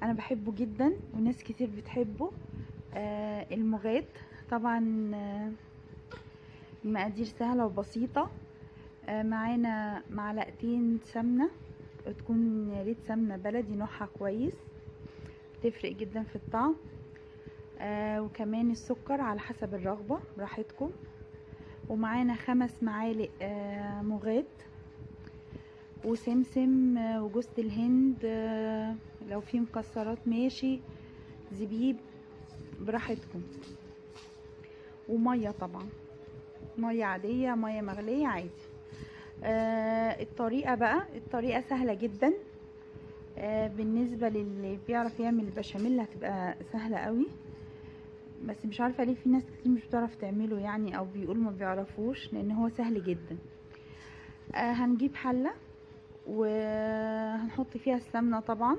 انا بحبه جدا وناس كتير بتحبه. المغاد طبعا. المقادير سهلة وبسيطة. معانا معلقتين سمنة، تكون يا ريت سمنة بلدي نوعها كويس، بتفرق جدا في الطعم. وكمان السكر على حسب الرغبة براحتكم. ومعانا 5 معالق مغاد، وسمسم وجوز الهند، لو في مكسرات ماشي، زبيب براحتكم. ومية طبعا، مية عادية، مية مغلية عادي. الطريقة سهلة جدا. بالنسبة للي بيعرف يعمل البشاميل هتبقى سهلة قوي، بس مش عارفة ليه في ناس كتير مش بتعرف تعمله يعني، او بيقولوا ما بيعرفوش، لان هو سهل جدا. هنجيب حلة وهنحط فيها السمنة طبعا.